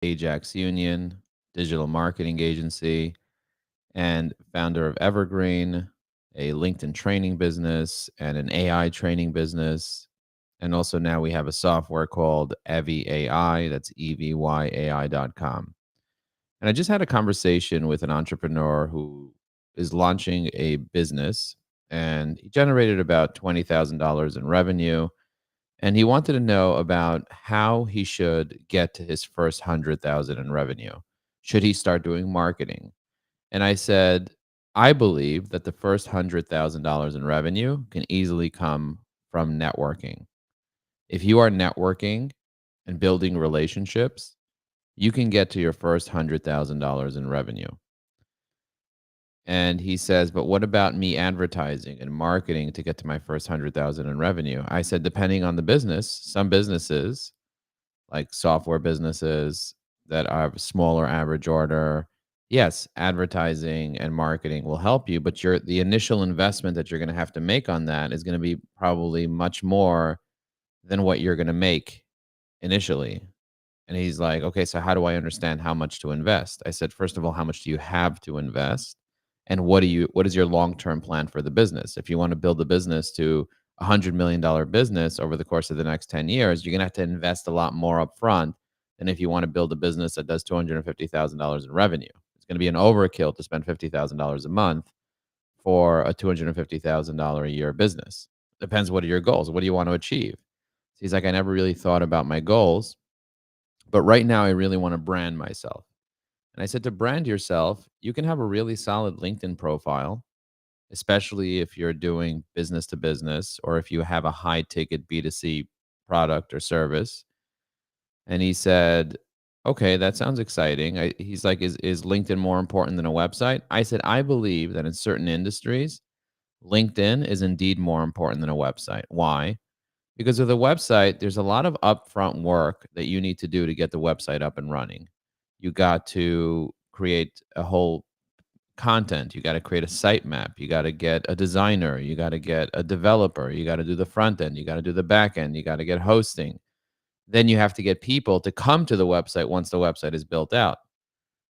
Ajax Union, digital marketing agency, and founder of Evergreen, a LinkedIn training business, and an AI training business. And also now we have a software called Evy AI. That's EVYAI.com. And I just had a conversation with an entrepreneur who is launching a business, and he generated about $20,000 in revenue. And he wanted to know about how he should get to his first 100,000 in revenue. Should he start doing marketing? And I said, I believe that the first $100,000 in revenue can easily come from networking. If you are networking and building relationships, you can get to your first $100,000 in revenue. And he says, but what about me advertising and marketing to get to my first 100,000 in revenue? I said, depending on the business, some businesses like software businesses that are smaller average order, yes, advertising and marketing will help you, but the initial investment that you're going to have to make on that is going to be probably much more than what you're going to make initially. And he's like, okay, so how do I understand how much to invest? I said, first of all, how much do you have to invest? And what is your long-term plan for the business? If you want to build the business to $100 million business over the course of the next 10 years, you're going to have to invest a lot more upfront than if you want to build a business that does $250,000 in revenue. It's going to be an overkill to spend $50,000 a month for a $250,000 a year business. Depends what are your goals? What do you want to achieve? So he's like, I never really thought about my goals, but right now I really want to brand myself. And I said, to brand yourself, you can have a really solid LinkedIn profile, especially if you're doing business to business or if you have a high ticket B2C product or service. And he said, okay, that sounds exciting. He's like, is LinkedIn more important than a website? I said, I believe that in certain industries, LinkedIn is indeed more important than a website. Why? Because with a website, there's a lot of upfront work that you need to do to get the website up and running. You got to create a whole content. You got to create a sitemap. You got to get a designer. You got to get a developer. You got to do the front end. You got to do the back end. You got to get hosting. Then you have to get people to come to the website once the website is built out.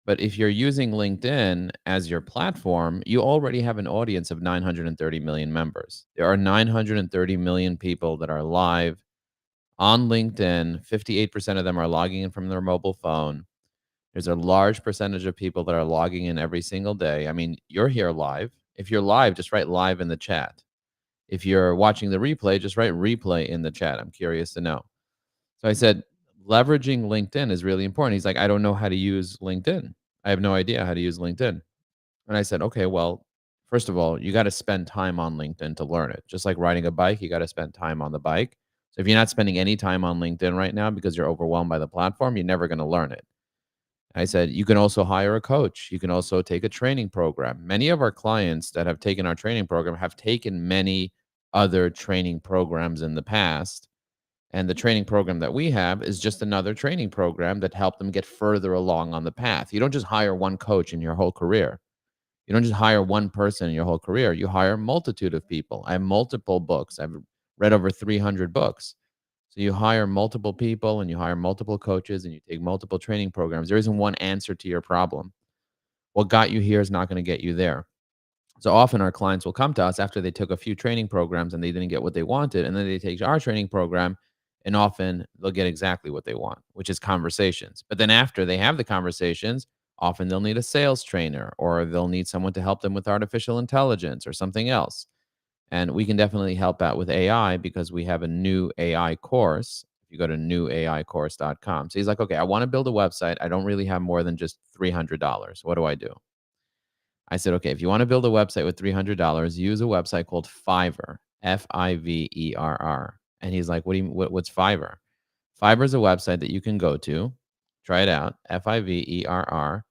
But if you're using LinkedIn as your platform, you already have an audience of 930 million members. There are 930 million people that are live on LinkedIn. 58% of them are logging in from their mobile phone. There's a large percentage of people that are logging in every single day. I mean, you're here live. If you're live, just write live in the chat. If you're watching the replay, just write replay in the chat. I'm curious to know. So I said, leveraging LinkedIn is really important. He's like, I don't know how to use LinkedIn. I have no idea how to use LinkedIn. And I said, okay, well, first of all, you got to spend time on LinkedIn to learn it. Just like riding a bike, you got to spend time on the bike. So if you're not spending any time on LinkedIn right now because you're overwhelmed by the platform, you're never going to learn it. I said, you can also hire a coach. You can also take a training program. Many of our clients that have taken our training program have taken many other training programs in the past. And the training program that we have is just another training program that helped them get further along on the path. You don't just hire one coach in your whole career. You don't just hire one person in your whole career. You hire a multitude of people. I have multiple books. I've read over 300 books. So you hire multiple people and you hire multiple coaches and you take multiple training programs. There isn't one answer to your problem. What got you here is not going to get you there. So often our clients will come to us after they took a few training programs and they didn't get what they wanted. And then they take our training program and often they'll get exactly what they want, which is conversations. But then after they have the conversations, often they'll need a sales trainer or they'll need someone to help them with artificial intelligence or something else. And we can definitely help out with AI because we have a new AI course. If you go to newaicourse.com. So he's like, okay, I want to build a website. I don't really have more than just $300. What do I do? I said, okay, if you want to build a website with $300, use a website called Fiverr, Fiverr. And he's like, what's Fiverr? Fiverr is a website that you can go to, try it out, Fiverr.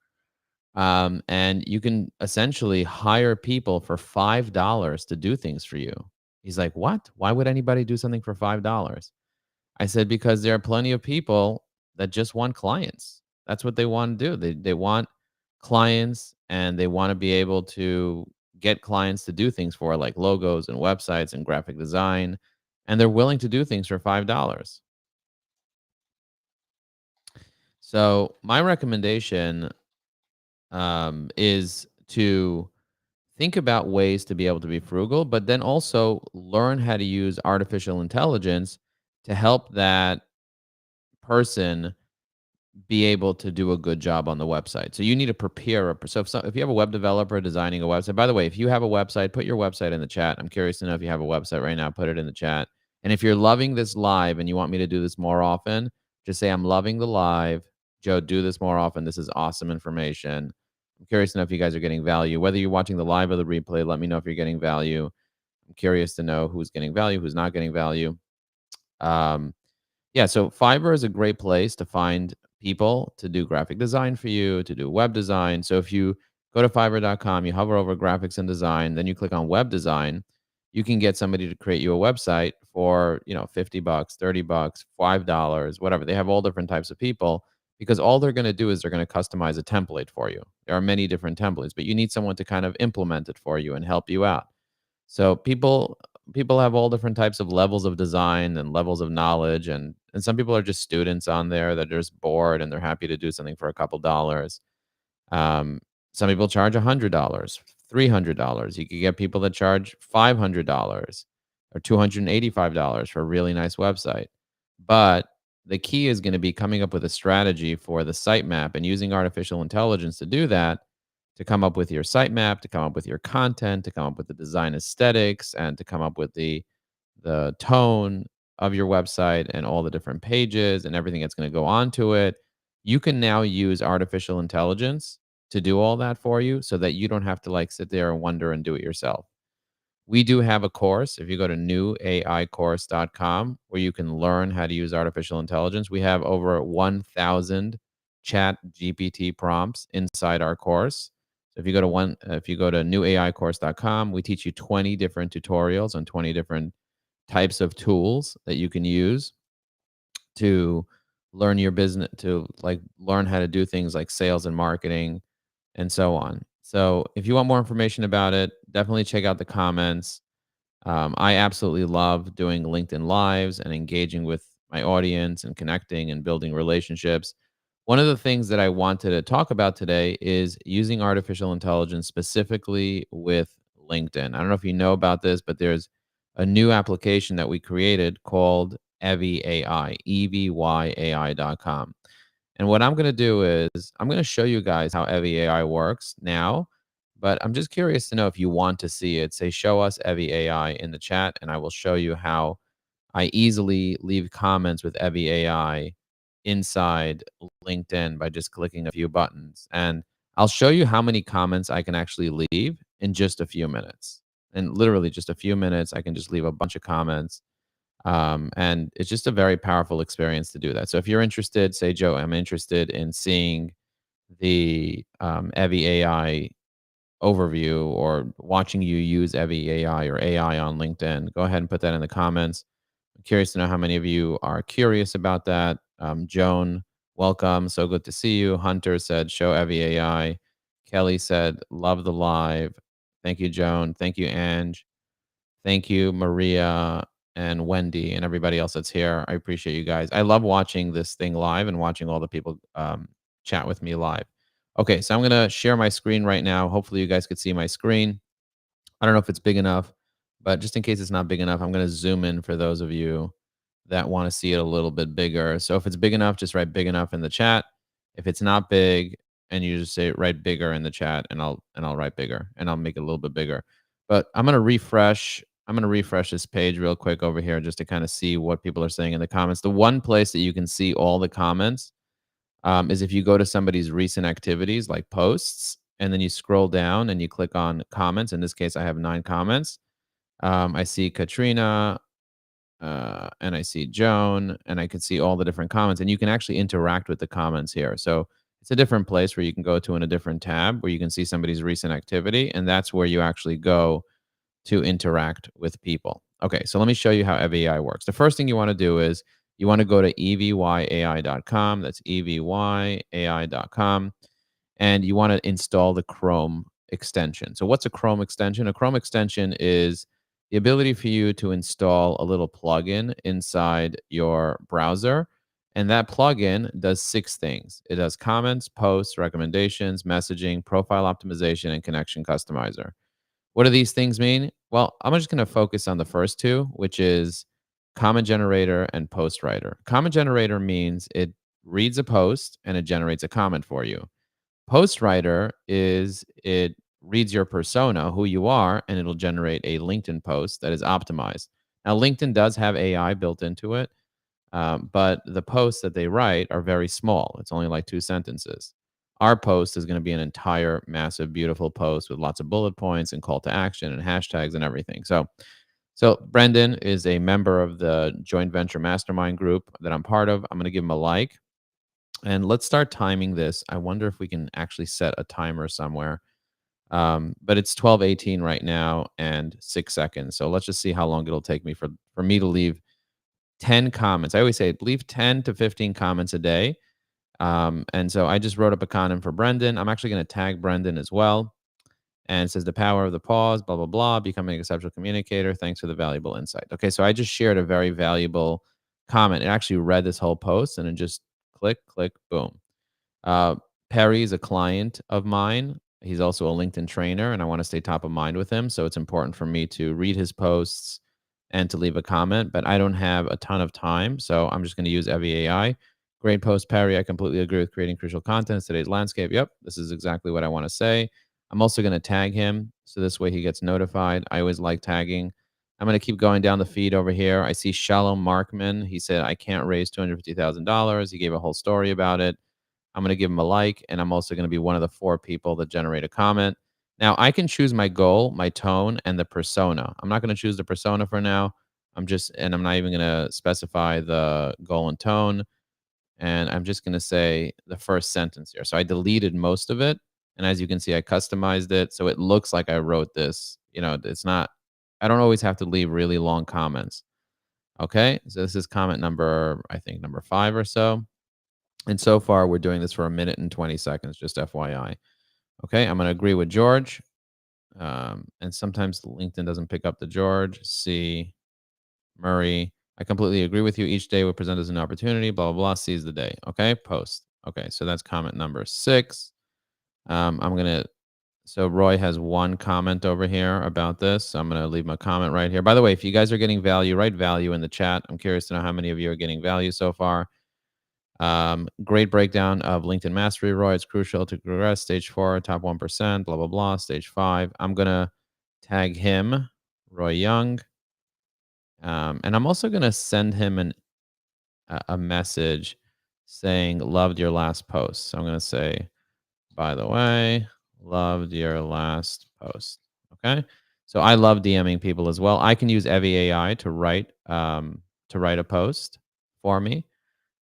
And you can essentially hire people for $5 to do things for you. He's like, what? Why would anybody do something for $5? I said, because there are plenty of people that just want clients. That's what they want to do. They want clients and they want to be able to get clients to do things for like logos and websites and graphic design. And they're willing to do things for $5. So my recommendation is to think about ways to be able to be frugal, but then also learn how to use artificial intelligence to help that person be able to do a good job on the website. So you need to prepare if you have a web developer designing a website. By the way, if you have a website, put your website in the chat. I'm curious to know if you have a website right now, put it in the chat. And if you're loving this live and you want me to do this more often, just say I'm loving the live. Joe, do this more often. This is awesome information. I'm curious to know if you guys are getting value. Whether you're watching the live or the replay, let me know if you're getting value. I'm curious to know who's getting value, who's not getting value. Um, yeah, so Fiverr is a great place to find people to do graphic design for you, to do web design. So if you go to fiverr.com, you hover over graphics and design, then you click on web design, you can get somebody to create you a website for, 50 bucks, 30 bucks, $5, whatever. They have all different types of people because all they're going to do is they're going to customize a template for you. There are many different templates, but you need someone to kind of implement it for you and help you out. So people have all different types of levels of design and levels of knowledge, and some people are just students on there that are just bored and they're happy to do something for a couple dollars. Um, some people charge $100, $300. You could get people that charge $500 or $285 for a really nice website. But the key is going to be coming up with a strategy for the sitemap and using artificial intelligence to do that, to come up with your sitemap, to come up with your content, to come up with the design aesthetics, and to come up with the tone of your website and all the different pages and everything that's going to go onto it. You can now use artificial intelligence to do all that for you so that you don't have to like sit there and wonder and do it yourself. We do have a course. If you go to newaicourse.com, where you can learn how to use artificial intelligence, we have over 1,000 chat GPT prompts inside our course. So if you go to newaicourse.com, we teach you 20 different tutorials on 20 different types of tools that you can use to learn your business, to like learn how to do things like sales and marketing and so on. So if you want more information about it, definitely check out the comments. I absolutely love doing LinkedIn Lives and engaging with my audience and connecting and building relationships. One of the things that I wanted to talk about today is using artificial intelligence specifically with LinkedIn. I don't know if you know about this, but there's a new application that we created called Evy AI, EVYAI.com. And what I'm going to do is I'm going to show you guys how Evy AI works now, but I'm just curious to know if you want to see it. Say, show us Evy AI in the chat, and I will show you how I easily leave comments with Evy AI inside LinkedIn by just clicking a few buttons. And I'll show you how many comments I can actually leave in just a few minutes. And literally just a few minutes, I can just leave a bunch of comments. And it's just a very powerful experience to do that. So if you're interested, say, Joe, I'm interested in seeing the Evy AI overview or watching you use Evy AI or AI on LinkedIn, go ahead and put that in the comments. I'm curious to know how many of you are curious about that. Joan, welcome. So good to see you. Hunter said, show Evy AI. Kelly said, love the live. Thank you, Joan. Thank you, Ange. Thank you, Maria and Wendy and everybody else that's here. I appreciate you guys. I love watching this thing live and watching all the people chat with me live. Okay, so I'm going to share my screen right now. Hopefully, you guys could see my screen. I don't know if it's big enough, but just in case it's not big enough, I'm going to zoom in for those of you that want to see it a little bit bigger. So if it's big enough, just write big enough in the chat. If it's not big, and you just say write bigger in the chat, and I'll write bigger and I'll make it a little bit bigger. But I'm going to refresh. I'm going to refresh this page real quick over here just to kind of see what people are saying in the comments. The one place that you can see all the comments is if you go to somebody's recent activities like posts, and then you scroll down and you click on comments. In this case, I have 9 comments. I see Katrina, and I see Joan, and I can see all the different comments, and you can actually interact with the comments here. So it's a different place where you can go to in a different tab where you can see somebody's recent activity, and that's where you actually go to interact with people. Okay, so let me show you how Evy AI works. The first thing you want to do is you want to go to evyai.com. That's evyai.com. And you want to install the Chrome extension. So what's a Chrome extension? A Chrome extension is the ability for you to install a little plugin inside your browser. And that plugin does 6 things. It does comments, posts, recommendations, messaging, profile optimization, and connection customizer. What do these things mean? Well, I'm just going to focus on the first two, which is comment generator and post writer. Comment generator means it reads a post and it generates a comment for you. Post writer is it reads your persona, who you are, and it'll generate a LinkedIn post that is optimized. Now, LinkedIn does have AI built into it, but the posts that they write are very small. It's only like 2 sentences. Our post is going to be an entire, massive, beautiful post with lots of bullet points and call to action and hashtags and everything. So Brendan is a member of the joint venture mastermind group that I'm part of. I'm going to give him a like, and let's start timing this. I wonder if we can actually set a timer somewhere. But it's 12:18 right now and 6 seconds. So let's just see how long it'll take me for me to leave 10 comments. I always say leave 10 to 15 comments a day. And so I just wrote up a comment for Brendan. I'm actually going to tag Brendan as well. And it says the power of the pause, blah, blah, blah, becoming an exceptional communicator. Thanks for the valuable insight. Okay, so I just shared a very valuable comment. It actually read this whole post and it just click, click, boom. Uh, Perry is a client of mine. He's also a LinkedIn trainer, and I want to stay top of mind with him. So it's important for me to read his posts and to leave a comment, but I don't have a ton of time. So I'm just going to use Evie AI. Great post, Perry. I completely agree with creating crucial content in today's landscape. Yep, this is exactly what I want to say. I'm also going to tag him so this way he gets notified. I always like tagging. I'm going to keep going down the feed over here. I see Shalom Markman. He said, I can't raise $250,000. He gave a whole story about it. I'm going to give him a like, and I'm also going to be one of the 4 people that generate a comment. Now, I can choose my goal, my tone, and the persona. I'm not going to choose the persona for now. I'm not even going to specify the goal and tone. And I'm just going to say the first sentence here. So I deleted most of it. And as you can see, I customized it. So it looks like I wrote this. It's not, I don't always have to leave really long comments. Okay. So this is comment number, I think, number 5 or so. And so far, we're doing this for 1 minute and 20 seconds, just FYI. Okay, I'm going to agree with George. And sometimes LinkedIn doesn't pick up the George. C. Murray. I completely agree with you. Each day will present as an opportunity, blah, blah, blah. Seize the day. Okay, post. Okay, so that's comment number 6. So Roy has 1 comment over here about this. So I'm going to leave my comment right here. By the way, if you guys are getting value, write value in the chat. I'm curious to know how many of you are getting value so far. Great breakdown of LinkedIn mastery, Roy. It's crucial to progress. Stage 4, top 1%, blah, blah, blah. Stage 5. I'm going to tag him, Roy Young. And I'm also going to send him a message saying, loved your last post. So I'm going to say, by the way, loved your last post. Okay. So I love DMing people as well. I can use Evie AI to write a post for me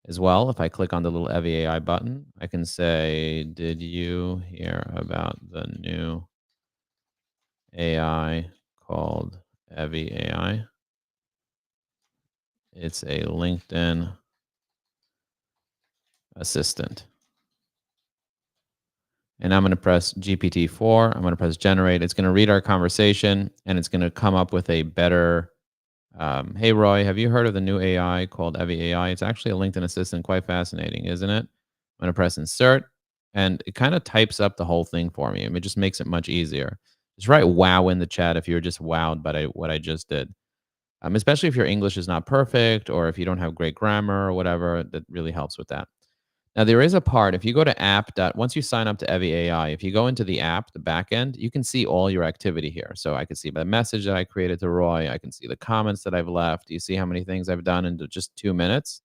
as well. If I click on the little Evie AI button, I can say, did you hear about the new AI called Evie AI? It's a LinkedIn assistant. And I'm going to press GPT-4. I'm going to press generate. It's going to read our conversation and it's going to come up with a better, hey, Roy, have you heard of the new AI called Evie AI? It's actually a LinkedIn assistant. Quite fascinating, isn't it? I'm going to press insert and it kind of types up the whole thing for me. It just makes it much easier. Just write wow in the chat if you're just wowed by what I just did. Especially if your English is not perfect or if you don't have great grammar or whatever, that really helps with that. Now, there is a part, if you go to once you sign up to Evie AI, if you go into the app, the back end, you can see all your activity here. So I can see the message that I created to Roy. I can see the comments that I've left. You see how many things I've done in just 2 minutes?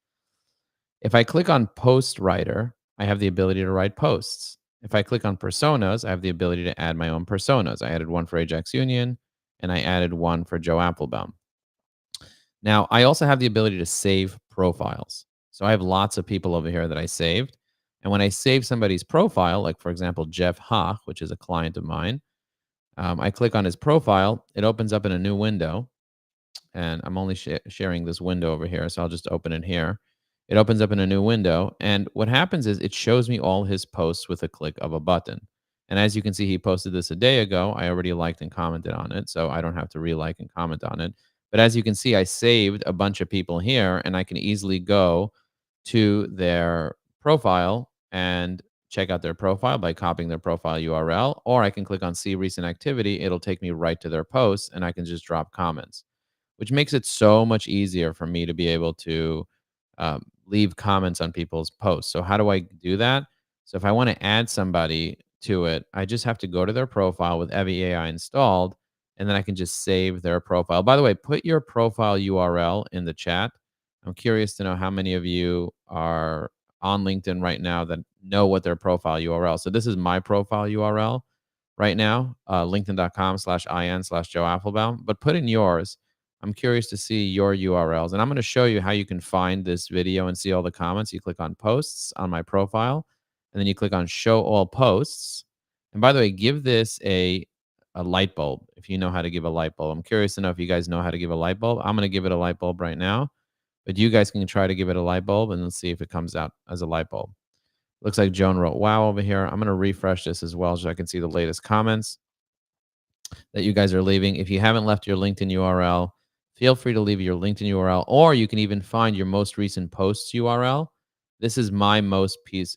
If I click on Post Writer, I have the ability to write posts. If I click on Personas, I have the ability to add my own personas. I added one for Ajax Union, and I added one for Joe Apfelbaum. Now, I also have the ability to save profiles. So I have lots of people over here that I saved. And when I save somebody's profile, like for example, Jeff Hoch, which is a client of mine, I click on his profile, it opens up in a new window. And I'm only sharing this window over here, so I'll just open it here. It opens up in a new window. And what happens is it shows me all his posts with a click of a button. And as you can see, he posted this a day ago. I already liked and commented on it, so I don't have to re-like and comment on it. But as you can see, I saved a bunch of people here, and I can easily go to their profile and check out their profile by copying their profile URL, or I can click on see recent activity. It'll take me right to their posts and I can just drop comments, which makes it so much easier for me to be able to leave comments on people's posts. So, how do I do that? So, if I want to add somebody to it, I just have to go to their profile with Evi AI installed, and then I can just save their profile. By the way, put your profile URL in the chat. I'm curious to know how many of you are on LinkedIn right now that know what their profile URL. So this is my profile URL right now, linkedin.com/in/Joe Apfelbaum. But put in yours. I'm curious to see your URLs. And I'm going to show you how you can find this video and see all the comments. You click on posts on my profile, and then you click on show all posts. And by the way, give this a light bulb if you know how to give a light bulb. I'm curious to know if you guys know how to give a light bulb. I'm going to give it a light bulb right now, but you guys can try to give it a light bulb and let's see if it comes out as a light bulb. Looks like Joan wrote wow over here. I'm going to refresh this as well so I can see the latest comments that you guys are leaving. If you haven't left your LinkedIn URL, feel free to leave your LinkedIn URL, or you can even find your most recent posts URL. This is my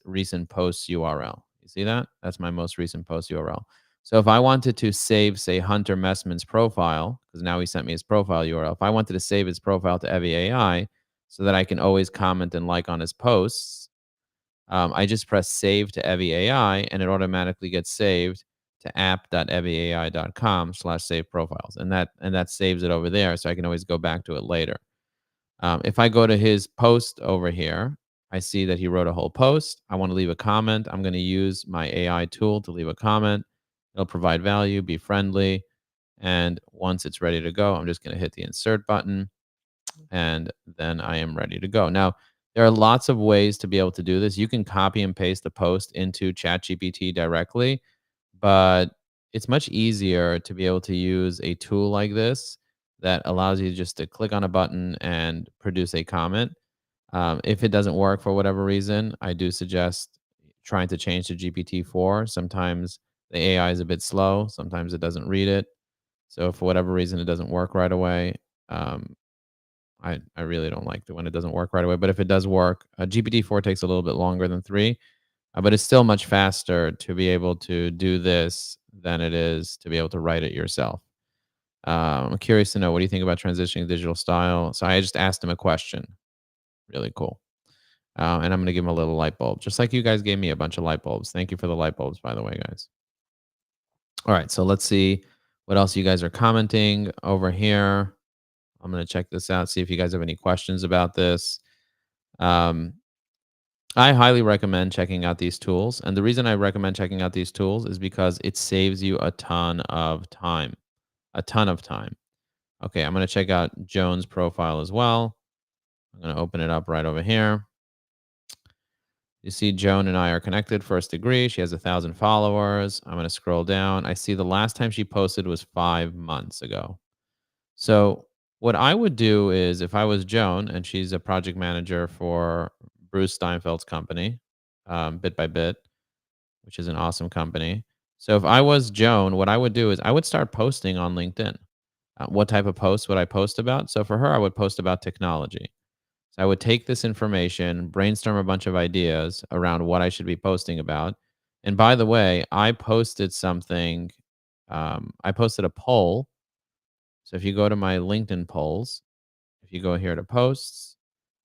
recent posts URL. You see that? That's my most recent post URL. So if I wanted to save, say, Hunter Messman's profile, because now he sent me his profile URL, if I wanted to save his profile to Evi AI so that I can always comment and like on his posts, I just press save to Evi AI and it automatically gets saved to app.eviai.com/save profiles. And that saves it over there so I can always go back to it later. If I go to his post over here, I see that he wrote a whole post. I want to leave a comment. I'm going to use my AI tool to leave a comment. It'll provide value, be friendly. And once it's ready to go, I'm just going to hit the insert button and then I am ready to go. Now, there are lots of ways to be able to do this. You can copy and paste the post into ChatGPT directly, but it's much easier to be able to use a tool like this that allows you just to click on a button and produce a comment. If it doesn't work for whatever reason, I do suggest trying to change to GPT-4. Sometimes the AI is a bit slow. Sometimes it doesn't read it. So for whatever reason, it doesn't work right away. I really don't like it when it doesn't work right away. But if it does work, GPT-4 takes a little bit longer than 3, but it's still much faster to be able to do this than it is to be able to write it yourself. I'm curious to know, what do you think about transitioning to digital style? So I just asked him a question. Really cool. And I'm going to give him a little light bulb, just like you guys gave me a bunch of light bulbs. Thank you for the light bulbs, by the way, guys. All right, so let's see what else you guys are commenting over here. I'm going to check this out, see if you guys have any questions about this. I highly recommend checking out these tools. And the reason I recommend checking out these tools is because it saves you a ton of time. A ton of time. Okay, I'm going to check out Joan's profile as well. I'm going to open it up right over here. You see Joan and I are connected, first degree. She has 1,000 followers. I'm going to scroll down. I see the last time she posted was 5 months ago. So what I would do is, if I was Joan, and she's a project manager for Bruce Steinfeld's company, Bit by Bit, which is an awesome company. So if I was Joan, what I would do is I would start posting on LinkedIn. What type of posts would I post about? So for her, I would post about technology. So I would take this information, brainstorm a bunch of ideas around what I should be posting about. And by the way, I posted something. I posted a poll. So if you go to my LinkedIn polls, if you go here to posts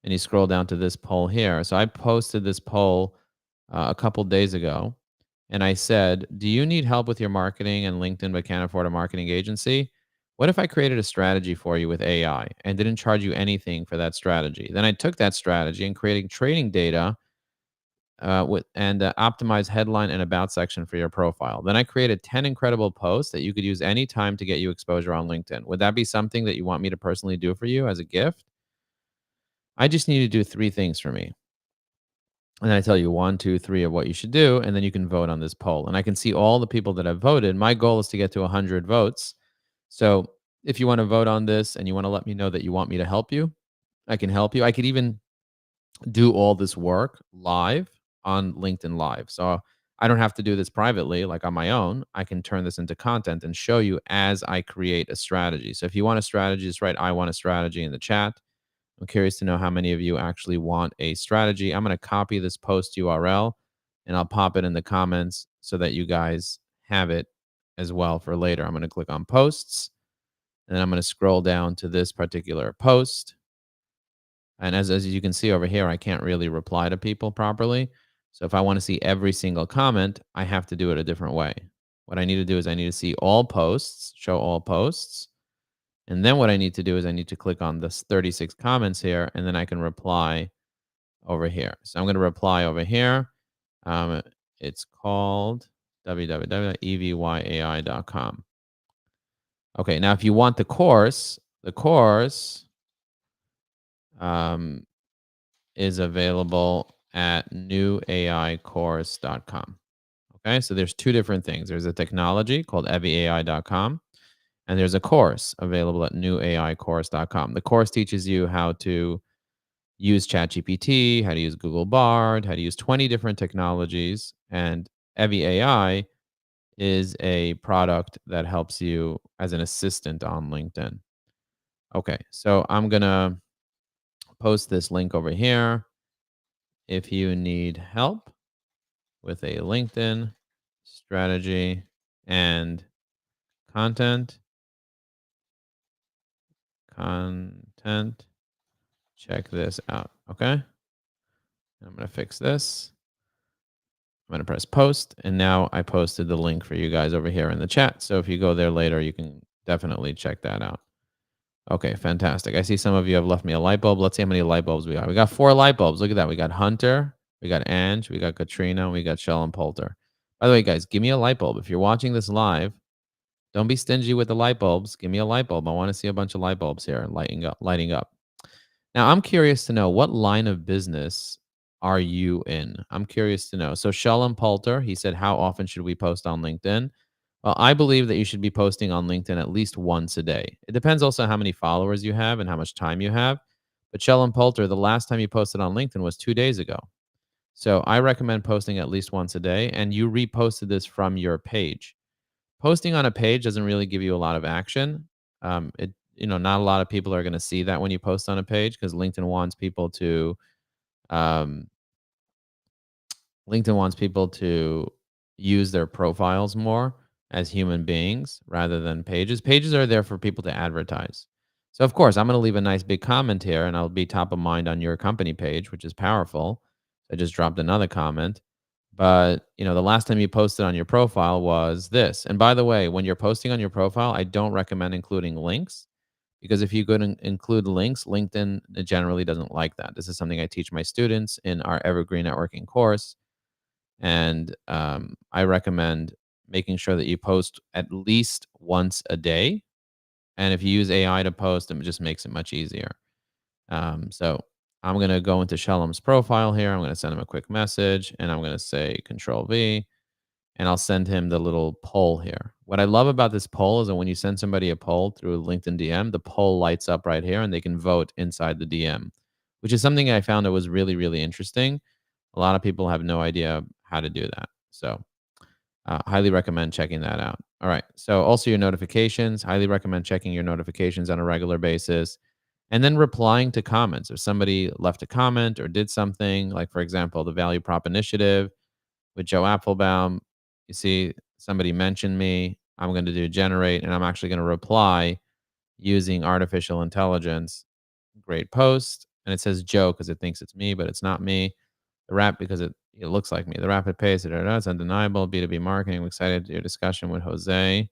and you scroll down to this poll here. So I posted this poll a couple days ago. And I said, do you need help with your marketing and LinkedIn but can't afford a marketing agency? What if I created a strategy for you with AI and didn't charge you anything for that strategy? Then I took that strategy and creating training data optimize headline and about section for your profile. Then I created 10 incredible posts that you could use anytime to get you exposure on LinkedIn. Would that be something that you want me to personally do for you as a gift? I just need you to do 3 things for me. And I tell you 1, 2, 3 of what you should do, and then you can vote on this poll. And I can see all the people that have voted. My goal is to get to 100 votes. So if you want to vote on this and you want to let me know that you want me to help you, I can help you. I could even do all this work live on LinkedIn Live. So I don't have to do this privately, like on my own. I can turn this into content and show you as I create a strategy. So if you want a strategy, just write "I want a strategy" in the chat. I'm curious to know how many of you actually want a strategy. I'm going to copy this post URL and I'll pop it in the comments so that you guys have it as well for later. I'm going to click on posts and then I'm going to scroll down to this particular post. And as you can see over here, I can't really reply to people properly. So if I want to see every single comment, I have to do it a different way. What I need to do is I need to see all posts, show all posts. And then what I need to do is I need to click on this 36 comments here, and then I can reply over here. So I'm going to reply over here. Um, it's called www.evyai.com. Okay, now if you want the course um, is available at newaicourse.com. Okay, so there's two different things. There's a technology called evyai.com, and there's a course available at newaicourse.com. The course teaches you how to use ChatGPT, how to use Google Bard, how to use 20 different technologies. And Evy AI is a product that helps you as an assistant on LinkedIn. Okay, so I'm going to post this link over here. If you need help with a LinkedIn strategy and content, check this out. Okay. I'm going to fix this. I'm going to press post. And now I posted the link for you guys over here in the chat. So if you go there later, you can definitely check that out. Okay, fantastic. I see some of you have left me a light bulb. Let's see how many light bulbs we got. We got 4 light bulbs. Look at that. We got Hunter, we got Ange, we got Katrina, and we got Shell and Poulter. By the way, guys, give me a light bulb. If you're watching this live, don't be stingy with the light bulbs. Give me a light bulb. I want to see a bunch of light bulbs here lighting up. Now, I'm curious to know, what line of business are you in? I'm curious to know. So Shell and Poulter, he said, how often should we post on LinkedIn? Well, I believe that you should be posting on LinkedIn at least once a day. It depends also how many followers you have and how much time you have. But Shell and Poulter, the last time you posted on LinkedIn was 2 days ago. So I recommend posting at least once a day, and you reposted this from your page. Posting on a page doesn't really give you a lot of action. Not a lot of people are going to see that when you post on a page, because um, LinkedIn wants people to use their profiles more as human beings rather than pages. Pages are there for people to advertise. So of course, I'm going to leave a nice big comment here, and I'll be top of mind on your company page, which is powerful. I just dropped another comment. But, the last time you posted on your profile was this. And by the way, when you're posting on your profile, I don't recommend including links, because if you go to include links, LinkedIn generally doesn't like that. This is something I teach my students in our Evergreen Networking course. And I recommend making sure that you post at least once a day. And if you use AI to post, it just makes it much easier. So I'm going to go into Shalom's profile here. I'm going to send him a quick message, and I'm going to say Control V, and I'll send him the little poll here. What I love about this poll is that when you send somebody a poll through a LinkedIn DM, the poll lights up right here, and they can vote inside the DM, which is something I found that was really, really interesting. A lot of people have no idea how to do that. So highly recommend checking that out. All right. So also your notifications, highly recommend checking your notifications on a regular basis. And then replying to comments. If somebody left a comment or did something, like, for example, the Value Prop Initiative with Joe Apfelbaum, you see somebody mentioned me, I'm going to do generate, and I'm actually going to reply using artificial intelligence. Great post. And it says Joe because it thinks it's me, but it's not me. The rap, because it looks like me. The rapid pace, it's undeniable. B2B marketing. I'm excited to your discussion with Jose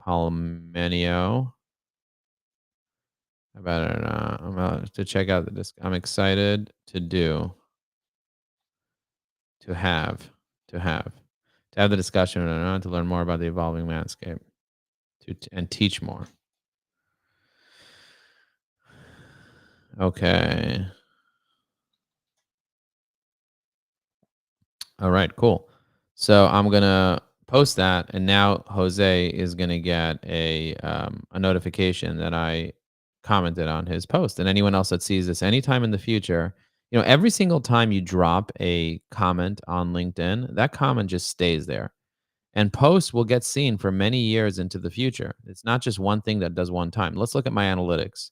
Palmenio about it. I'm about to check out the disc. I'm excited to have the discussion to learn more about the evolving landscape and teach more. Okay. All right, cool. So I'm gonna post that, and now Jose is gonna get a notification that I commented on his post. And anyone else that sees this anytime in the future, every single time you drop a comment on LinkedIn, that comment just stays there. And posts will get seen for many years into the future. It's not just one thing that does one time. Let's look at my analytics.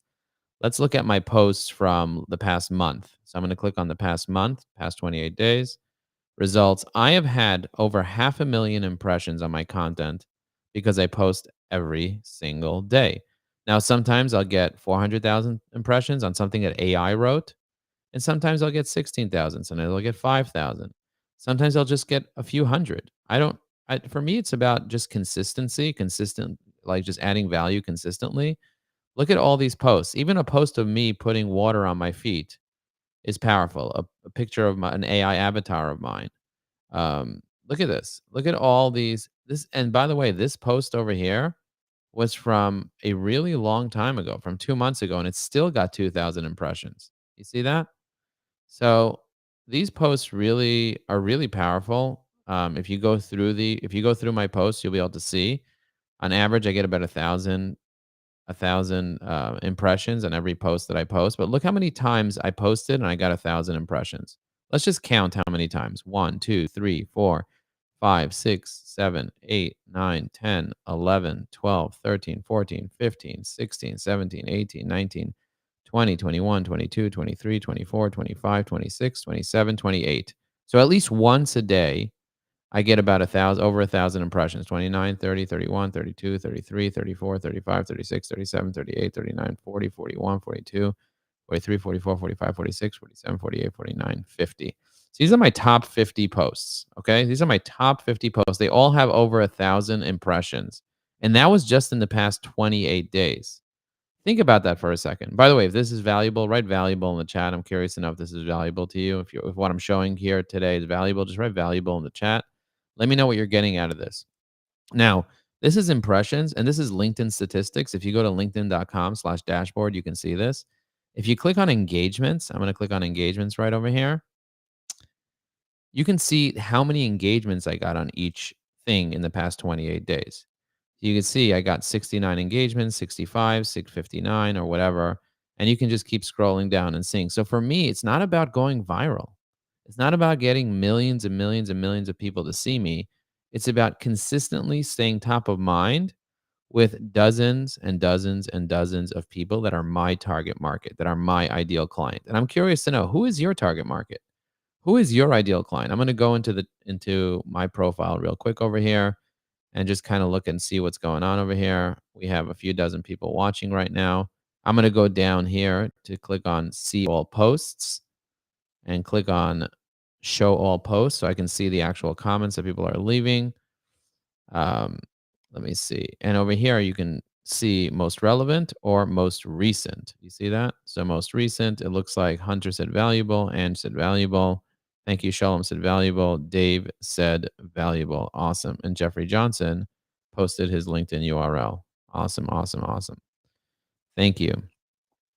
Let's look at my posts from the past month. So I'm going to click on the past month, past 28 days. Results. I have had over 500,000 impressions on my content because I post every single day. Now, sometimes I'll get 400,000 impressions on something that AI wrote, and sometimes I'll get 16,000. Sometimes I'll get 5,000. Sometimes I'll just get a few hundred. For me, it's about just consistency, consistent, like just adding value consistently. Look at all these posts. Even a post of me putting water on my feet is powerful. A picture of an AI avatar of mine. Look at this. Look at all these. This, and by the way, this post over here was from a really long time ago, from 2 months ago, and it's still got 2,000 impressions. You see that? So these posts really are really powerful. If you go through my posts, you'll be able to see. On average, I get about a thousand impressions on every post that I post. But look how many times I posted and I got 1,000 impressions. Let's just count how many times. 1, 2, 3, 4, 5, 6, 7, 8, 9, 10, 11, 12, 13, 14, 15, 16, 17, 18, 19, 20, 21, 22, 23, 24, 25, 26, 27, 28. So at least once a day, I get about over 1,000 impressions, 29, 30, 31, 32, 33, 34, 35, 36, 37, 38, 39, 40, 41, 42, 43, 44, 45, 46, 47, 48, 49, 50. So these are my top 50 posts. Okay. These are my top 50 posts. They all have over 1,000 impressions. And that was just in the past 28 days. Think about that for a second. By the way, if this is valuable, write valuable in the chat. I'm curious to know if this is valuable to you. If what I'm showing here today is valuable, just write valuable in the chat. Let me know what you're getting out of this. Now, this is impressions and this is LinkedIn statistics. If you go to linkedin.com/dashboard, you can see this. If you click on engagements, I'm going to click on engagements right over here. You can see how many engagements I got on each thing in the past 28 days. You can see I got 69 engagements, 65, 659, or whatever. And you can just keep scrolling down and seeing. So for me, it's not about going viral. It's not about getting millions and millions and millions of people to see me. It's about consistently staying top of mind with dozens and dozens and dozens of people that are my target market, that are my ideal client. And I'm curious to know, who is your target market? Who is your ideal client? I'm going to go into my profile real quick over here and just kind of look and see what's going on over here. We have a few dozen people watching right now. I'm going to go down here to click on see all posts and click on show all posts so I can see the actual comments that people are leaving. Um, let me see. And over here, you can see most relevant or most recent. You see that? So most recent, it looks like Hunter said valuable, and said valuable. Thank you. Shalom said valuable. Dave said valuable. Awesome. And Jeffrey Johnson posted his LinkedIn URL. Awesome, awesome, awesome. Thank you.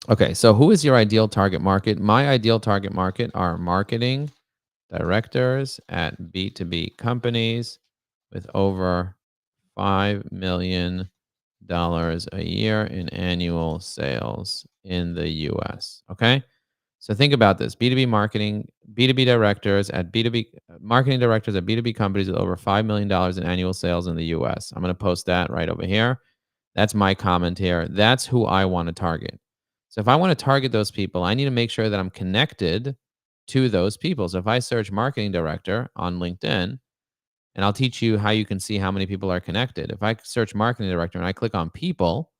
Okay, so who is your ideal target market? My ideal target market are marketing directors at B2B companies with over $5 million a year in annual sales in the US. Okay. So think about this. B2B directors at B2B marketing directors at B2B companies with over $5 million in annual sales in the US. I'm going to post that right over here. That's my comment here. That's who I want to target. So if I want to target those people, I need to make sure that I'm connected to those people. So if I search marketing director on LinkedIn, and I'll teach you how you can see how many people are connected. If I search marketing director and I click on people,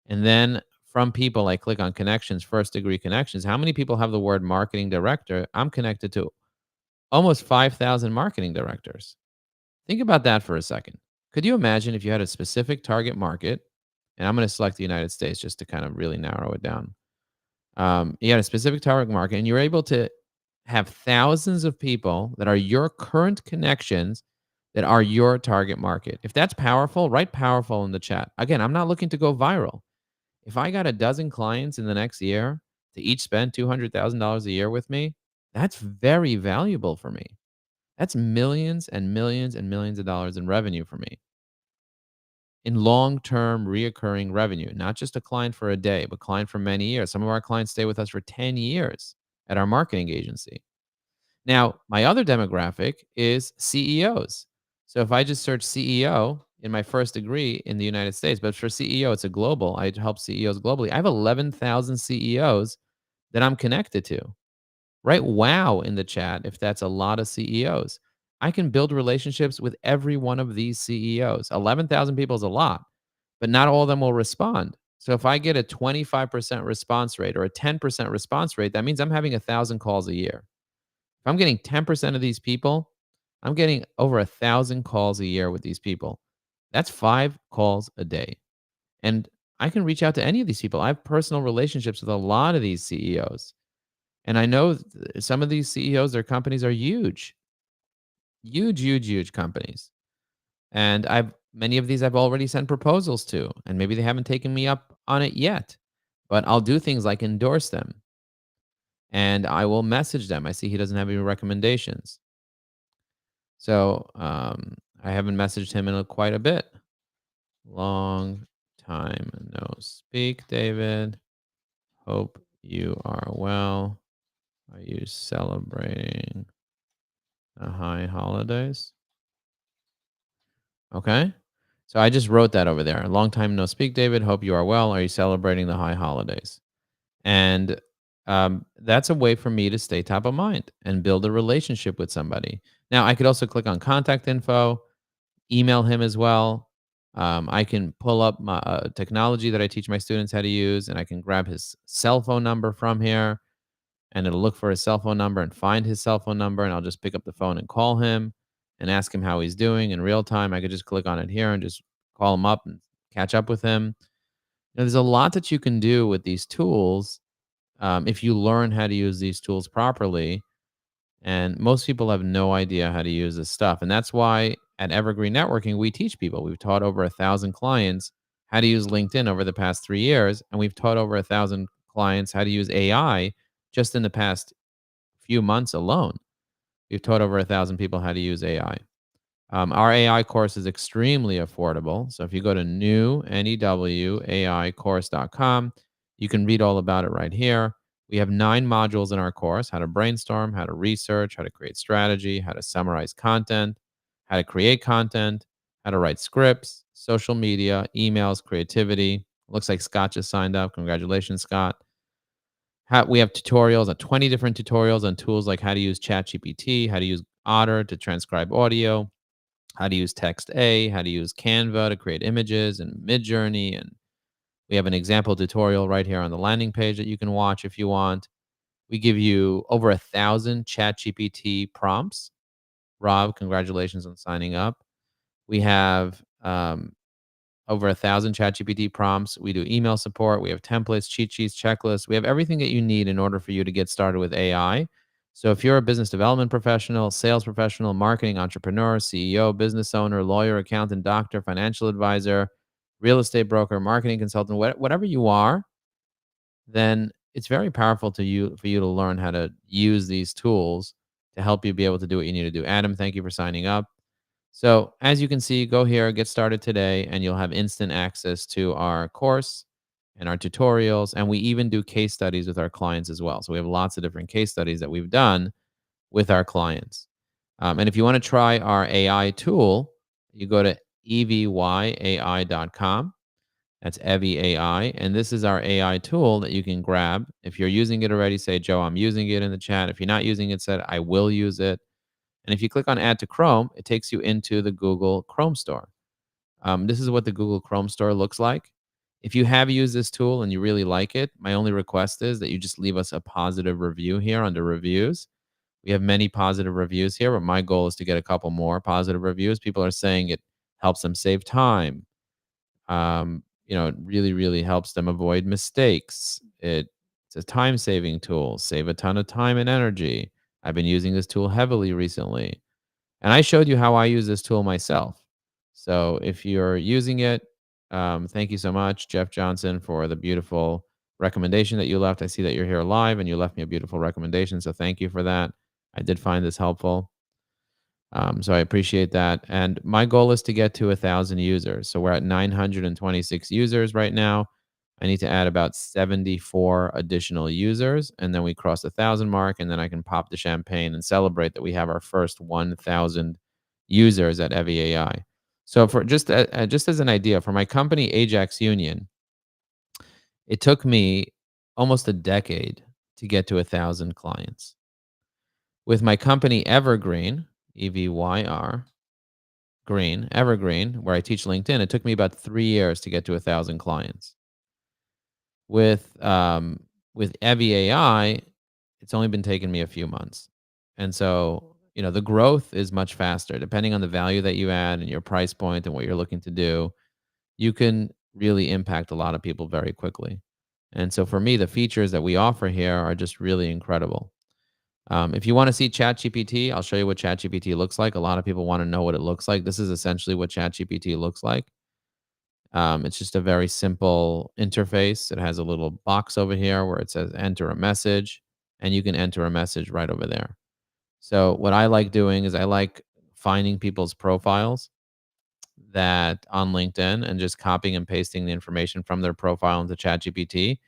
and then from people, I click on connections, first degree connections, how many people have the word marketing director? I'm connected to almost 5,000 marketing directors. Think about that for a second. Could you imagine if you had a specific target market? And I'm going to select the United States just to kind of really narrow it down. You had a specific target market, and you're able to have thousands of people that are your current connections that are your target market. If that's powerful, write powerful in the chat. Again, I'm not looking to go viral. If I got a dozen clients in the next year to each spend $200,000 a year with me, that's very valuable for me. That's millions and millions and millions of dollars in revenue for me, in long-term reoccurring revenue, not just a client for a day, but client for many years. Some of our clients stay with us for 10 years at our marketing agency. Now, my other demographic is CEOs. So if I just search CEO, in my first degree in the United States, but for CEO, it's a global. I help CEOs globally. I have 11,000 CEOs that I'm connected to. Write wow in the chat if that's a lot of CEOs. I can build relationships with every one of these CEOs. 11,000 people is a lot, but not all of them will respond. So if I get a 25% response rate or a 10% response rate, that means I'm having 1,000 calls a year. If I'm getting 10% of these people, I'm getting over 1,000 calls a year with these people. That's 5 calls a day. And I can reach out to any of these people. I have personal relationships with a lot of these CEOs. And I know some of these CEOs, their companies are huge, huge, huge, huge companies. And I've many of these I've already sent proposals to, and maybe they haven't taken me up on it yet. But I'll do things like endorse them and I will message them. I see he doesn't have any recommendations. So I haven't messaged him in quite a bit. Long time no speak, David. Hope you are well. Are you celebrating the high holidays? Okay. So I just wrote that over there. Long time no speak, David. Hope you are well. Are you celebrating the high holidays? And that's a way for me to stay top of mind and build a relationship with somebody. Now, I could also click on contact info, email him as well. I can pull up my technology that I teach my students how to use, and I can grab his cell phone number from here, and it'll look for his cell phone number and find his cell phone number, and I'll just pick up the phone and call him and ask him how he's doing in real time. I could just click on it here and just call him up and catch up with him. There's a lot that you can do with these tools if you learn how to use these tools properly. And most people have no idea how to use this stuff. And that's why at Evergreen Networking, we teach people. We've taught over 1,000 clients how to use LinkedIn over the past 3 years. And we've taught over 1,000 clients how to use AI just in the past few months alone. We've taught over 1,000 people how to use AI. Our AI course is extremely affordable. So if you go to newaicourse.com, you can read all about it right here. We have 9 modules in our course: how to brainstorm, how to research, how to create strategy, how to summarize content, how to create content, how to write scripts, social media, emails, creativity. Looks like Scott just signed up. Congratulations, Scott. We have tutorials, 20 different tutorials on tools like how to use ChatGPT, how to use Otter to transcribe audio, how to use Text A, how to use Canva to create images and Midjourney. And we have an example tutorial right here on the landing page that you can watch if you want. We give you over 1,000 ChatGPT prompts. Rob, congratulations on signing up. We have over 1,000 ChatGPT prompts. We do email support. We have templates, cheat sheets, checklists. We have everything that you need in order for you to get started with AI. So if you're a business development professional, sales professional, marketing entrepreneur, CEO, business owner, lawyer, accountant, doctor, financial advisor, real estate broker, marketing consultant, whatever you are, then it's very powerful for you to learn how to use these tools to help you be able to do what you need to do. Adam, thank you for signing up. So as you can see, go here, get started today, and you'll have instant access to our course and our tutorials. And we even do case studies with our clients as well. So we have lots of different case studies that we've done with our clients. And if you want to try our AI tool, you go to evyai.com. That's Evy AI. And this is our AI tool that you can grab. If you're using it already, say, Joe, I'm using it in the chat. If you're not using it, said, I will use it. And if you click on Add to Chrome, it takes you into the Google Chrome Store. This is what the Google Chrome Store looks like. If you have used this tool and you really like it, my only request is that you just leave us a positive review here under reviews. We have many positive reviews here, but my goal is to get a couple more positive reviews. People are saying it helps them save time. It really, really helps them avoid mistakes. It's a time-saving tool, save a ton of time and energy. I've been using this tool heavily recently. And I showed you how I use this tool myself. So if you're using it, thank you so much, Jeff Johnson, for the beautiful recommendation that you left. I see that you're here live and you left me a beautiful recommendation. So thank you for that. I did find this helpful. So I appreciate that. And my goal is to get to 1,000 users. So we're at 926 users right now. I need to add about 74 additional users, and then we cross the 1,000 mark, and then I can pop the champagne and celebrate that we have our first 1,000 users at Evy AI. So for just as an idea, for my company, Ajax Union, it took me almost a decade to get to 1,000 clients. With my company Evergreen, EVYR, Green, Evergreen, where I teach LinkedIn, it took me about 3 years to get to 1,000 clients. With Evie AI, it's only been taking me a few months. And so, the growth is much faster depending on the value that you add and your price point and what you're looking to do. You can really impact a lot of people very quickly. And so for me, the features that we offer here are just really incredible. If you want to see ChatGPT, I'll show you what ChatGPT looks like. A lot of people want to know what it looks like. This is essentially what ChatGPT looks like. It's just a very simple interface. It has a little box over here where it says enter a message, and you can enter a message right over there. So, what I like doing is I like finding people's profiles that on LinkedIn and just copying and pasting the information from their profile into ChatGPT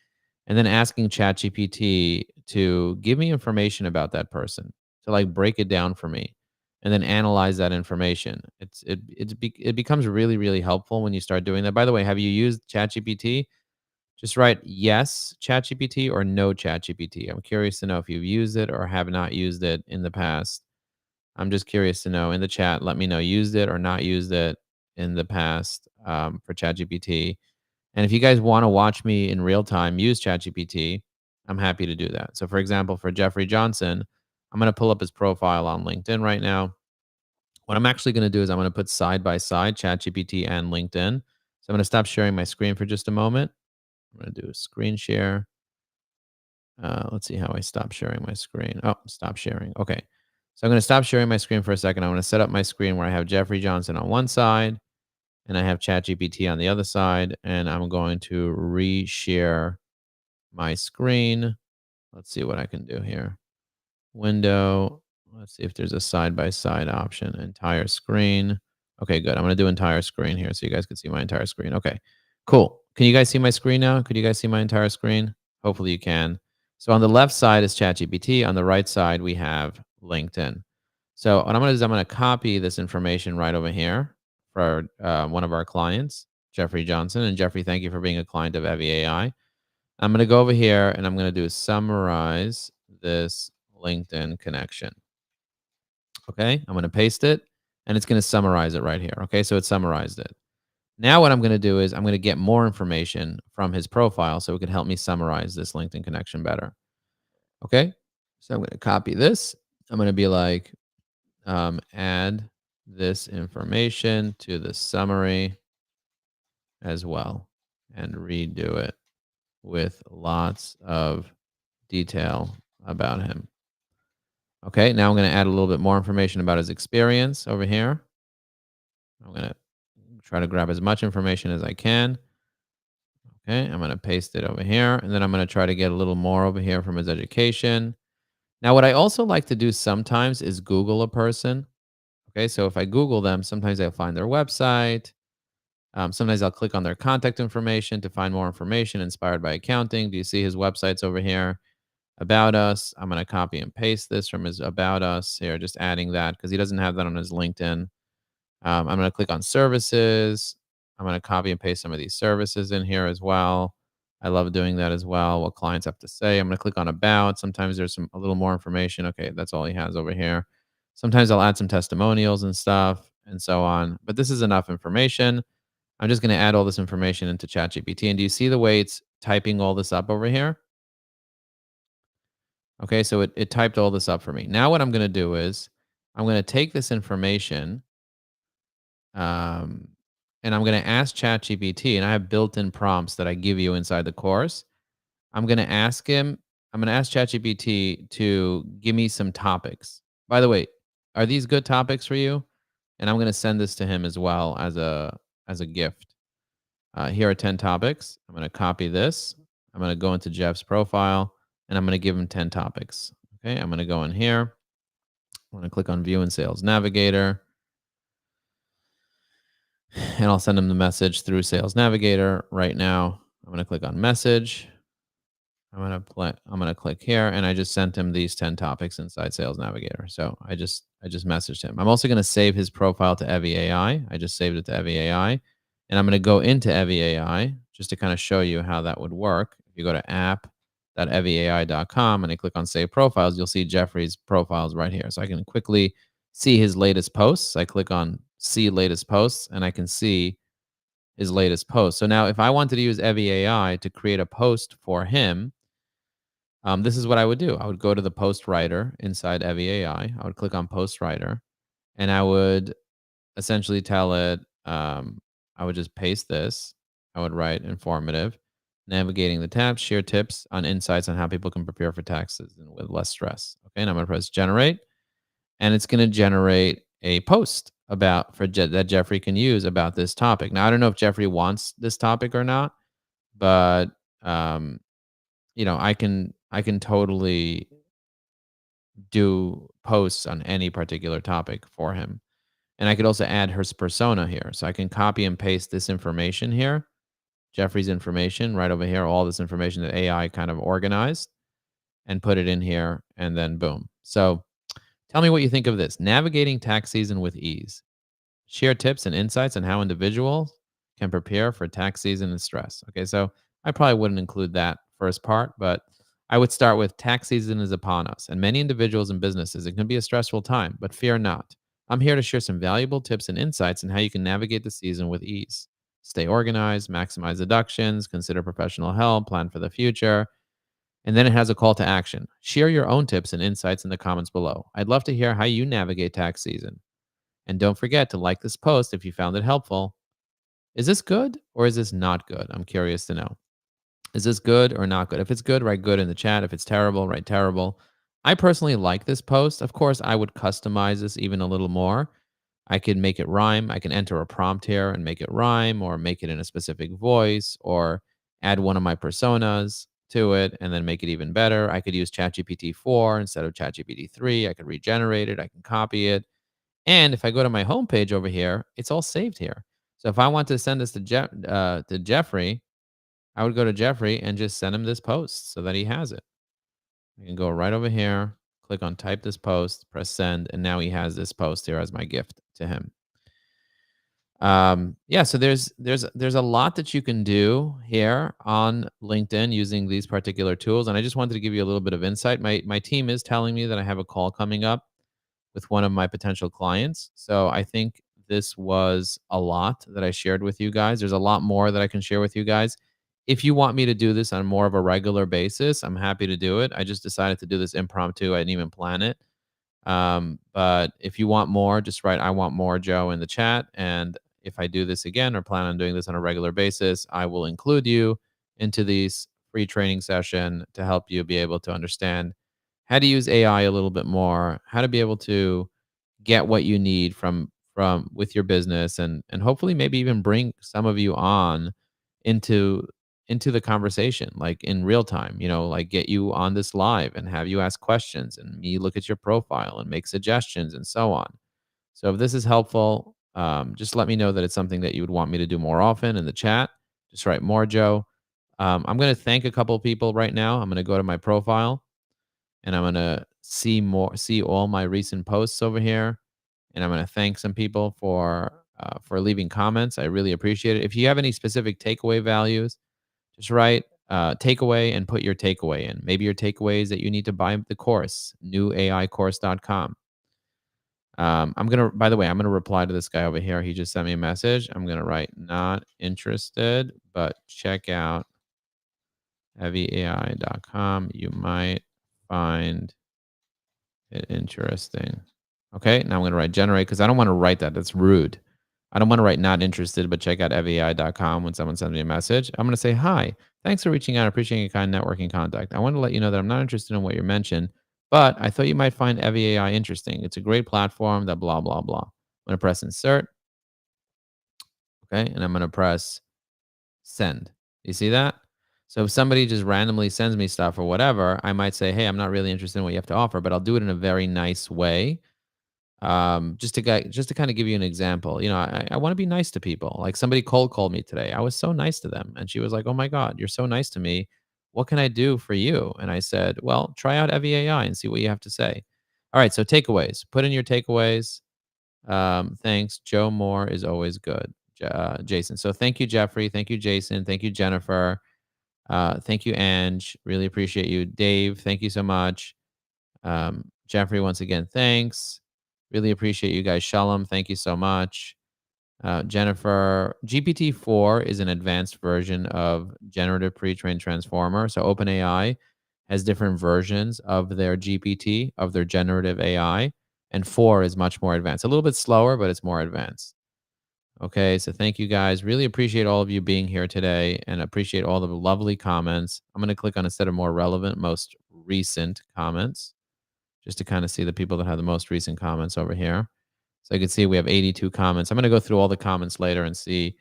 and then asking ChatGPT to give me information about that person, to like break it down for me and then analyze that information. It becomes really really helpful when you start doing that. By the way, have you used ChatGPT? Just write yes ChatGPT or no ChatGPT. I'm curious to know if you've used it or have not used it in the past. I'm just curious to know in the chat. Let me know used it or not used it in the past for ChatGPT. And if you guys want to watch me in real time use ChatGPT, I'm happy to do that. So, for example, for Jeffrey Johnson, I'm going to pull up his profile on LinkedIn right now. What I'm actually going to do is I'm going to put side by side ChatGPT and LinkedIn. So, I'm going to stop sharing my screen for just a moment. I'm going to do a screen share. Let's see how I stop sharing my screen. Oh, stop sharing. Okay. So, I'm going to stop sharing my screen for a second. I'm going to set up my screen where I have Jeffrey Johnson on one side and I have ChatGPT on the other side, and I'm going to reshare my screen. Let's see what I can do here. Window. Let's see if there's a side by side option. Entire screen. Okay, good. I'm going to do entire screen here so you guys can see my entire screen. Okay, cool. Can you guys see my screen now? Could you guys see my entire screen? Hopefully you can. So on the left side is ChatGPT. On the right side, we have LinkedIn. So what I'm going to do is I'm going to copy this information right over here for one of our clients, Jeffrey Johnson. And Jeffrey, thank you for being a client of Evie AI. I'm going to go over here and I'm going to do summarize this LinkedIn connection. Okay, I'm going to paste it and it's going to summarize it right here. Okay, so it summarized it. Now, what I'm going to do is I'm going to get more information from his profile so it can help me summarize this LinkedIn connection better. Okay, so I'm going to copy this. I'm going to be like, add this information to the summary as well and redo it with lots of detail about him. Okay, now I'm going to add a little bit more information about his experience over here. I'm going to try to grab as much information as I can. Okay, I'm going to paste it over here. And then I'm going to try to get a little more over here from his education. Now, what I also like to do sometimes is Google a person. Okay, so if I Google them, sometimes I'll find their website. Sometimes I'll click on their contact information to find more information inspired by accounting. Do you see his websites over here? About us. I'm going to copy and paste this from his about us here, just adding that because he doesn't have that on his LinkedIn. I'm going to click on services. I'm going to copy and paste some of these services in here as well. I love doing that as well. What clients have to say. I'm going to click on about. Sometimes there's a little more information. Okay, that's all he has over here. Sometimes I'll add some testimonials and stuff and so on. But this is enough information. I'm just going to add all this information into ChatGPT. And do you see the way it's typing all this up over here? Okay, so it typed all this up for me. Now what I'm going to do is I'm going to take this information um, and I'm going to ask ChatGPT, and I have built-in prompts that I give you inside the course. I'm going to ask him, I'm going to ask ChatGPT to give me some topics. By the way, are these good topics for you? And I'm going to send this to him as well as a gift. Here are 10 topics. I'm going to copy this. I'm going to go into Jeff's profile and I'm going to give him 10 topics. Okay, I'm going to go in here. I'm going to click on View in Sales Navigator and I'll send him the message through Sales Navigator right now. I'm going to click on Message. I'm gonna click here, and I just sent him these 10 topics inside Sales Navigator. So I just messaged him. I'm also gonna save his profile to Evie AI. I just saved it to Evie AI, and I'm gonna go into Evie AI just to kind of show you how that would work. If you go to app.evieai.com and I click on Save Profiles, you'll see Jeffrey's profiles right here. So I can quickly see his latest posts. I click on See Latest Posts, and I can see his latest post. So now, if I wanted to use Evie AI to create a post for him, this is what I would do. I would go to the post writer inside Evie AI. I would click on post writer, and I would essentially tell it, I would just paste this. I would write informative, navigating the tabs, share tips on insights on how people can prepare for taxes and with less stress. Okay, and I'm going to press generate, and it's going to generate a post that Jeffrey can use about this topic. Now, I don't know if Jeffrey wants this topic or not, but um, I can totally do posts on any particular topic for him. And I could also add his persona here. So I can copy and paste this information here, Jeffrey's information right over here, all this information that AI kind of organized, and put it in here, and then boom. So tell me what you think of this. Navigating tax season with ease. Share tips and insights on how individuals can prepare for tax season and stress. Okay, so I probably wouldn't include that first part, but I would start with tax season is upon us, and many individuals and businesses, it can be a stressful time, but fear not. I'm here to share some valuable tips and insights on how you can navigate the season with ease. Stay organized, maximize deductions, consider professional help, plan for the future. And then it has a call to action. Share your own tips and insights in the comments below. I'd love to hear how you navigate tax season. And don't forget to like this post if you found it helpful. Is this good or is this not good? I'm curious to know. Is this good or not good? If it's good, write good in the chat. If it's terrible, write terrible. I personally like this post. Of course, I would customize this even a little more. I could make it rhyme. I can enter a prompt here and make it rhyme, or make it in a specific voice, or add one of my personas to it and then make it even better. I could use ChatGPT 4 instead of ChatGPT 3. I could regenerate it. I can copy it. And if I go to my homepage over here, it's all saved here. So if I want to send this to Jeffrey, I would go to Jeffrey and just send him this post so that he has it. I can go right over here, click on type this post, press send, and now he has this post here as my gift to him. Yeah, so there's a lot that you can do here on LinkedIn using these particular tools, and I just wanted to give you a little bit of insight. My team is telling me that I have a call coming up with one of my potential clients. So I think this was a lot that I shared with you guys. There's a lot more that I can share with you guys. If you want me to do this on more of a regular basis, I'm happy to do it. I just decided to do this impromptu. I didn't even plan it. But if you want more, just write "I want more" Joe in the chat. And if I do this again or plan on doing this on a regular basis, I will include you into these free training session to help you be able to understand how to use AI a little bit more, how to be able to get what you need from with your business, and hopefully maybe even bring some of you on into the conversation, like in real time, like get you on this live and have you ask questions and me look at your profile and make suggestions and so on. So if this is helpful, just let me know that it's something that you would want me to do more often in the chat. Just write more Joe. I'm going to thank a couple of people right now. I'm going to go to my profile and I'm gonna see all my recent posts over here, and I'm gonna thank some people for leaving comments. I really appreciate it. If you have any specific takeaway values, just write takeaway and put your takeaway in. Maybe your takeaway is that you need to buy the course, newaicourse.com. By the way, I'm gonna reply to this guy over here. He just sent me a message. I'm gonna write not interested, but check out heavyai.com. You might find interesting. Okay, now I'm going to write generate because I don't want to write that. That's rude. I don't want to write not interested, but check out fei.com when someone sends me a message. I'm going to say, hi, thanks for reaching out. Appreciating your kind networking contact. I want to let you know that I'm not interested in what you mentioned, but I thought you might find FEAI interesting. It's a great platform that blah, blah, blah. I'm going to press insert. Okay, and I'm going to press send. You see that? So if somebody just randomly sends me stuff or whatever, I might say, hey, I'm not really interested in what you have to offer, but I'll do it in a very nice way. Just to kind of give you an example, I want to be nice to people. Like somebody cold called me today. I was so nice to them. And she was like, oh my God, you're so nice to me. what can I do for you? And I said, well, try out Evie AI and see what you have to say. All right. So takeaways, put in your takeaways. Thanks. Joe Moore is always good. Jason. So thank you, Jeffrey. Thank you, Jason. Thank you, Jennifer. Thank you, Ange. Really appreciate you. Dave, thank you so much. Jeffrey, once again, thanks. Really appreciate you guys. Shalom, thank you so much. Jennifer, GPT-4 is an advanced version of generative pre-trained transformer. So OpenAI has different versions of their GPT, of their generative AI, and 4 is much more advanced. A little bit slower, but it's more advanced. Okay, so thank you guys. Really appreciate all of you being here today and appreciate all the lovely comments. I'm going to click on a set of more relevant, most recent comments just to kind of see the people that have the most recent comments over here. So you can see we have 82 comments. I'm going to go through all the comments later and see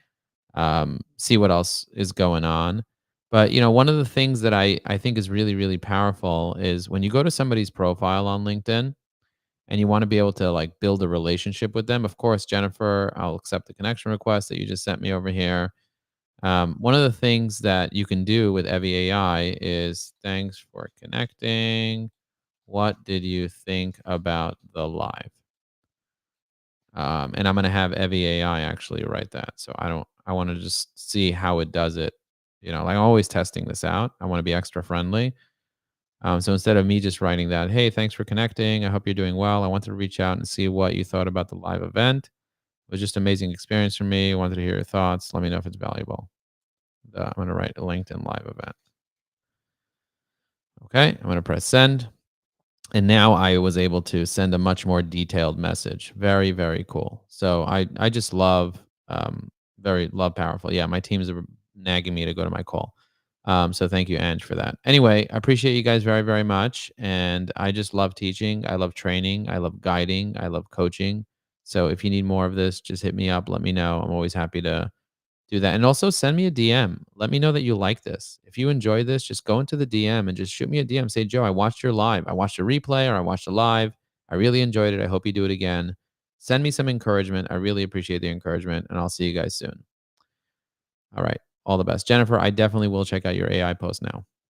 what else is going on. But one of the things that I think is really really powerful is when you go to somebody's profile on LinkedIn and you want to be able to like build a relationship with them. Of course, Jennifer, I'll accept the connection request that you just sent me over here. One of the things that you can do with Evie AI is thanks for connecting. What did you think about the live? And I'm gonna have Evie AI actually write that. So I want to just see how it does it. Like I'm always testing this out. I want to be extra friendly. So instead of me just writing that, hey, thanks for connecting. I hope you're doing well. I wanted to reach out and see what you thought about the live event. It was just an amazing experience for me. I wanted to hear your thoughts. Let me know if it's valuable. I'm going to write a LinkedIn live event. Okay. I'm going to press send. And now I was able to send a much more detailed message. Very, very cool. So I just love, love powerful. Yeah. My teams are nagging me to go to my call. So thank you, Ange, for that. Anyway, I appreciate you guys very, very much. And I just love teaching. I love training. I love guiding. I love coaching. So if you need more of this, just hit me up. Let me know. I'm always happy to do that. And also send me a DM. Let me know that you like this. If you enjoy this, just go into the DM and just shoot me a DM. Say, Joe, I watched your live. I watched a replay or I watched a live. I really enjoyed it. I hope you do it again. Send me some encouragement. I really appreciate the encouragement. And I'll see you guys soon. All right. All the best. Jennifer, I definitely will check out your AI post now.